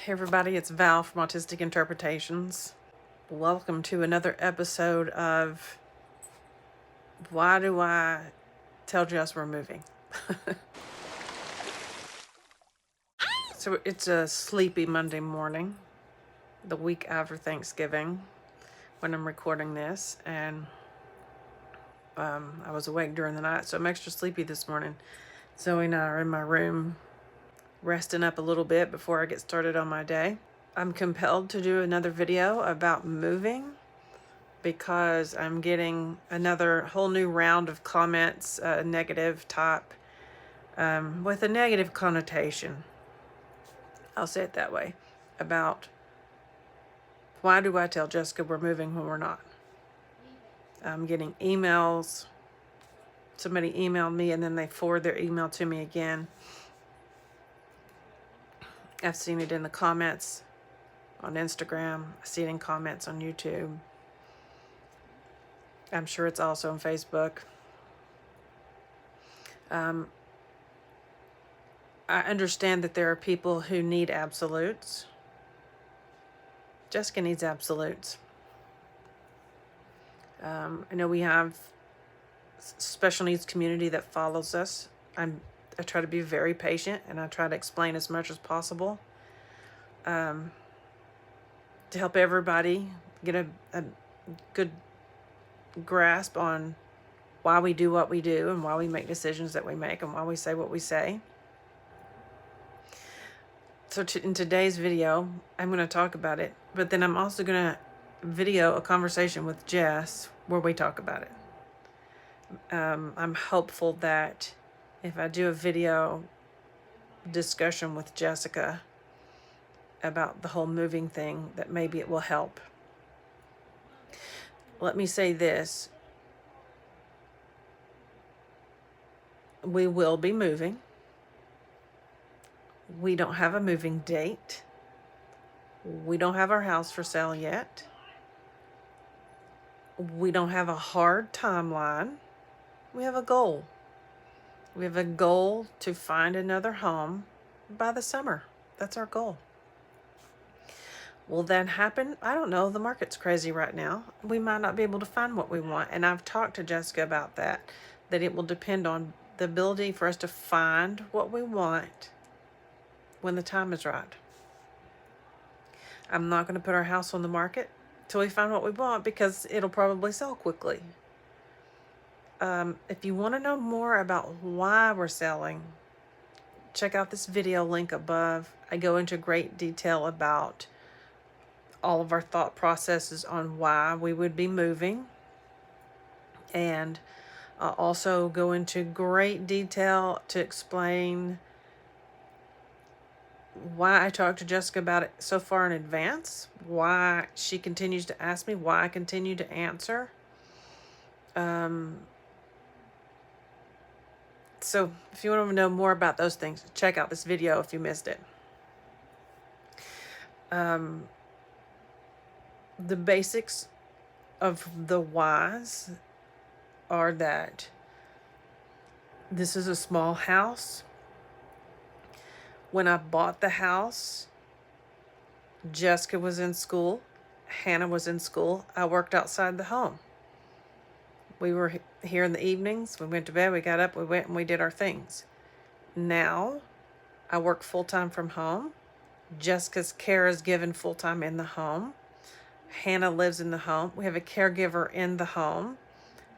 Hey everybody, it's Val from Autistic Interpretations. Welcome to another episode of Why Do I Tell Jess We're Moving? So it's a sleepy Monday morning, the week after Thanksgiving, when I'm recording this, and I was awake during the night, so I'm extra sleepy this morning. Zoe and I are in my room resting up a little bit before I get started on my day. I'm compelled to do another video about moving because I'm getting another whole new round of comments, negative type, with a negative connotation. I'll say it that way, about why do I tell Jessica we're moving when we're not? I'm getting emails. Somebody emailed me and then they forward their email to me again. I've seen it in the comments on Instagram. I see it in comments on YouTube. I'm sure it's also on Facebook. I understand that there are people who need absolutes. Jessica needs absolutes. I know we have special needs community that follows us. I try to be very patient and I try to explain as much as possible to help everybody get a good grasp on why we do what we do and why we make decisions that we make and why we say what we say. So in today's video, I'm going to talk about it, but then I'm also going to video a conversation with Jess where we talk about it. I'm hopeful that if I do a video discussion with Jessica about the whole moving thing, that maybe it will help. Let me say this. We will be moving. We don't have a moving date. We don't have our house for sale yet. We don't have a hard timeline. We have a goal. We have a goal to find another home by the summer. That's our goal. Will that happen? I don't know. The market's crazy right now. We might not be able to find what we want. And I've talked to Jessica about that it will depend on the ability for us to find what we want when the time is right. I'm not going to put our house on the market till we find what we want because it'll probably sell quickly. If you want to know more about why we're selling, check out this video link above. I go into great detail about all of our thought processes on why we would be moving, and also go into great detail to explain why I talked to Jessica about it so far in advance, why she continues to ask me, why I continue to answer. So if you want to know more about those things, check out this video if you missed it. The basics of the whys are that this is a small house. When I bought the house, Jessica was in school, Hannah was in school. I worked outside the home. We were here in the evenings. We went to bed, we got up, we went and we did our things. Now, I work full-time from home. Jessica's care is given full-time in the home. Hannah lives in the home. We have a caregiver in the home.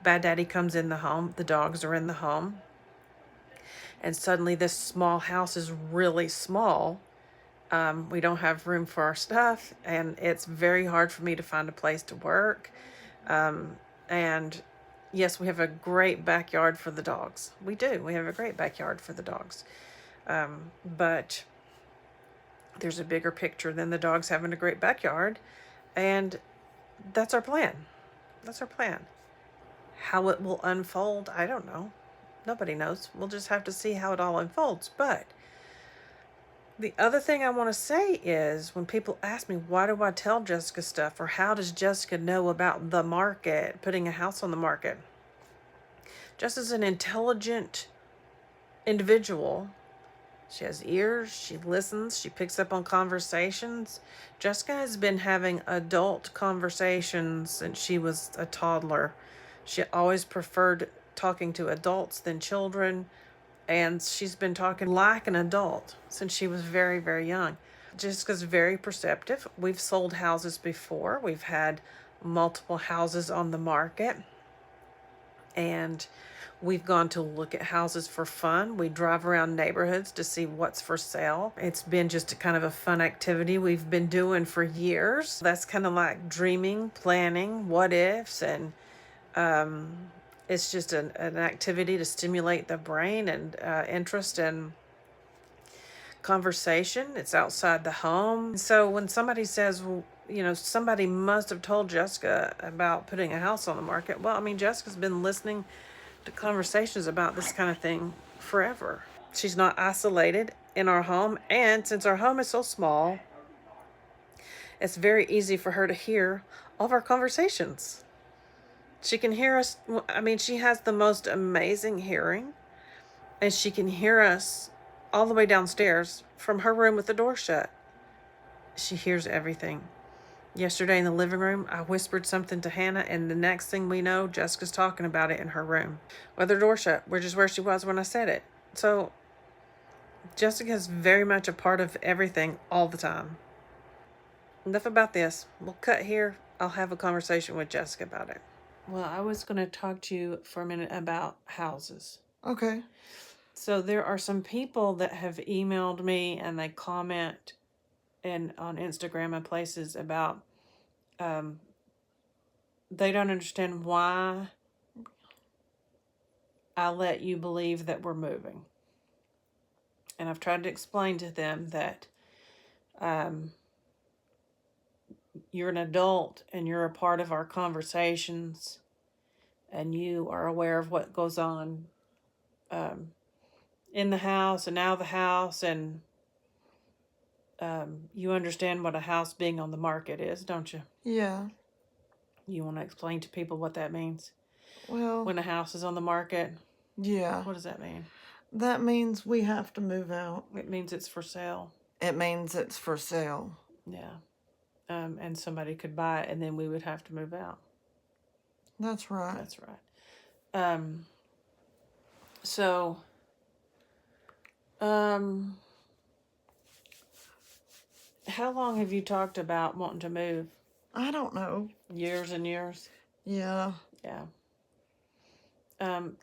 Bad Daddy comes in the home. The dogs are in the home. And suddenly this small house is really small. We don't have room for our stuff, and it's very hard for me to find a place to work. And yes, we have a great backyard for the dogs. We do. We have a great backyard for the dogs. But there's a bigger picture than the dogs having a great backyard. And that's our plan. That's our plan. How it will unfold, I don't know. Nobody knows. We'll just have to see how it all unfolds. But the other thing I want to say is when people ask me, why do I tell Jessica stuff? Or how does Jessica know about the market, putting a house on the market? Jess is an intelligent individual She has ears. She listens. She picks up on conversations. Jessica has been having adult conversations since she was a toddler. She always preferred talking to adults than children. And she's been talking like an adult since she was very, very young. Jessica's very perceptive. We've sold houses before. We've had multiple houses on the market. And we've gone to look at houses for fun. We drive around neighborhoods to see what's for sale. It's been just a kind of a fun activity we've been doing for years. That's kind of like dreaming, planning, what ifs, and it's just an activity to stimulate the brain and interest and conversation. It's outside the home. So when somebody says, well, somebody must have told Jessica about putting a house on the market. Well, I mean, Jessica's been listening to conversations about this kind of thing forever. She's not isolated in our home. And since our home is so small, it's very easy for her to hear all of our conversations. She can hear us. I mean, she has the most amazing hearing, and she can hear us all the way downstairs from her room with the door shut. She hears everything. Yesterday in the living room, I whispered something to Hannah, and the next thing we know, Jessica's talking about it in her room with her door shut, which is where she was when I said it. So Jessica's very much a part of everything all the time. Enough about this. We'll cut here. I'll have a conversation with Jessica about it. Well, I was going to talk to you for a minute about houses. Okay. So there are some people that have emailed me and they comment on Instagram and places about they don't understand why I let you believe that we're moving. And I've tried to explain to them that you're an adult and you're a part of our conversations and you are aware of what goes on in the house and out of the house, and you understand what a house being on the market is, don't you? Yeah. You want to explain to people what that means? Well, When a house is on the market? Yeah. What does that mean? That means we have to move out. It means it's for sale. It means it's for sale. Yeah. And somebody could buy it and then we would have to move out. That's right. That's right. So, how long have you talked about wanting to move? I don't know. Years and years? Yeah. Yeah.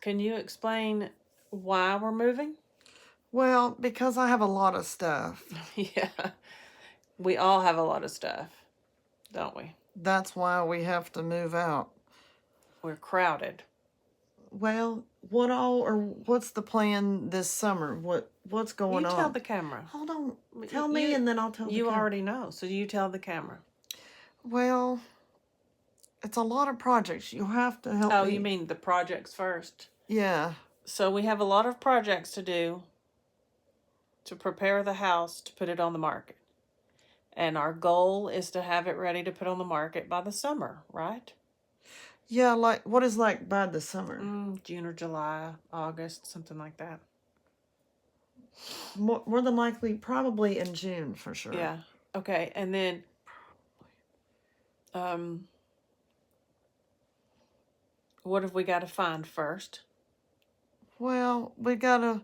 Can you explain why we're moving? Well, because I have a lot of stuff. Yeah. We all have a lot of stuff, don't we? That's why we have to move out. We're crowded. Well, what's the plan this summer? What's going on? You tell the camera. Hold on. Tell me and then I'll tell the camera. You already know, so you tell the camera. Well, it's a lot of projects. You have to help me. Oh, you mean the projects first? Yeah. So we have a lot of projects to do to prepare the house to put it on the market. And our goal is to have it ready to put on the market by the summer, right? Yeah, what is by the summer? June or July, August, something like that. More than likely, probably in June for sure. Yeah. Okay, and then what have we got to find first? Well, we got to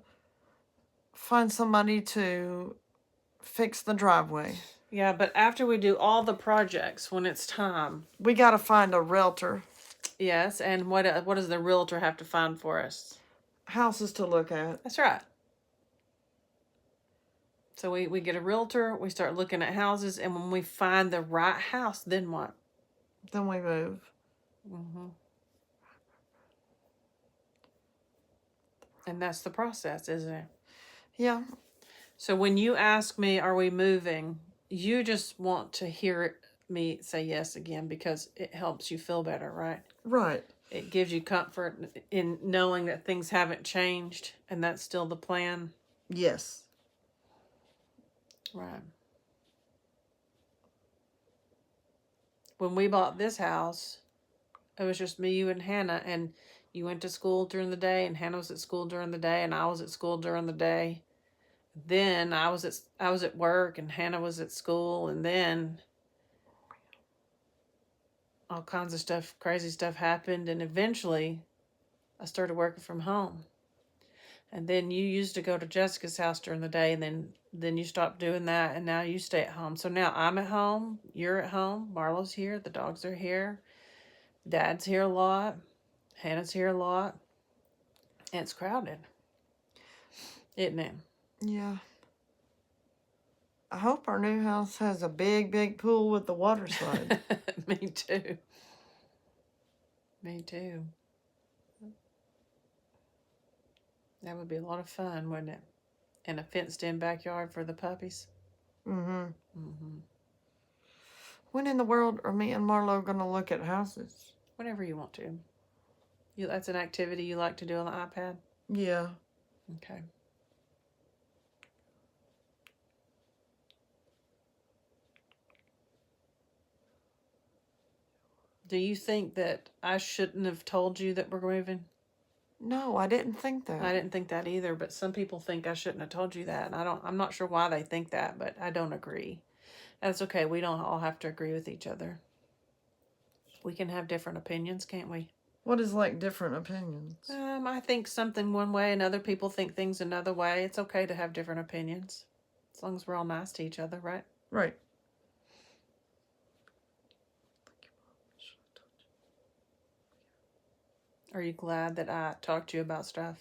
find somebody to fix the driveway. Yeah, but after we do all the projects, when it's time, we got to find a realtor. Yes, and what does the realtor have to find for us? Houses to look at. That's right. So we get a realtor, we start looking at houses, and when we find the right house, then what? Then we move. Mm-hmm. And that's the process, isn't it? Yeah. So when you ask me, are we moving, you just want to hear me say yes again because it helps you feel better, right? Right. It gives you comfort in knowing that things haven't changed and that's still the plan. Yes. Right. When we bought this house, it was just me, you, and Hannah, and you went to school during the day, and Hannah was at school during the day, and I was at school during the day. Then I was at work and Hannah was at school, and then all kinds of stuff, crazy stuff happened, and eventually I started working from home. And then you used to go to Jessica's house during the day, and then you stopped doing that, and now you stay at home. So now I'm at home, you're at home, Marlow's here, the dogs are here, Dad's here a lot, Hannah's here a lot, and it's crowded, isn't it? Yeah. I hope our new house has a big pool with the water slide. Me too. Me too. That would be a lot of fun, wouldn't it? And a fenced-in backyard for the puppies. Mm-hmm. Mm-hmm. When in the world are me and Marlow going to look at houses? Whenever you want to. That's an activity you like to do on the iPad? Yeah. Okay. Do you think that I shouldn't have told you that we're moving? No, I didn't think that. I didn't think that either, but some people think I shouldn't have told you that. And I'm not sure why they think that, but I don't agree. That's okay. We don't all have to agree with each other. We can have different opinions, can't we? What is like different opinions? I think something one way and other people think things another way. It's okay to have different opinions. As long as we're all nice to each other, right? Right. Are you glad that I talked to you about stuff?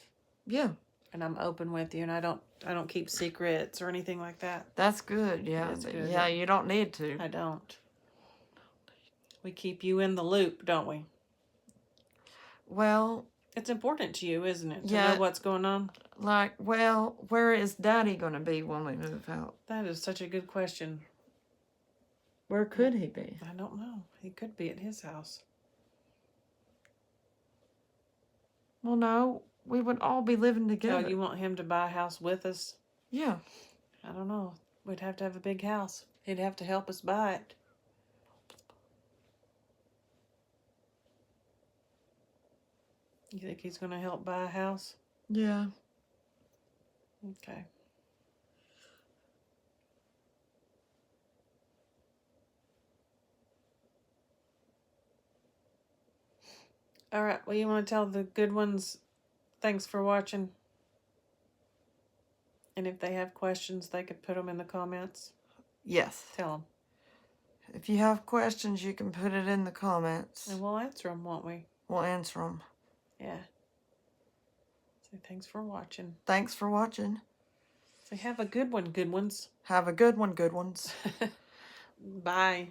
Yeah. And I'm open with you, and I don't keep secrets or anything like that. That's good. Yeah. That's good. Yeah, you don't need to. I don't. We keep you in the loop, don't we? Well, it's important to you, isn't it? To yeah, know what's going on? Like, well, where is Daddy going to be when we move out? That is such a good question. Where could he be? I don't know. He could be at his house. Well, no. We would all be living Oh, together. you want him to buy a house with us? Yeah. I don't know. We'd have to have a big house. He'd have to help us buy it. You think he's going to help buy a house? Yeah. Okay. All right. Well, you want to tell the good ones thanks for watching? And if they have questions, they could put them in the comments? Yes. Tell them. If you have questions, you can put it in the comments. And we'll answer them, won't we? We'll answer them. Yeah. So thanks for watching. Thanks for watching. So have a good one, good ones. Have a good one, good ones. Bye.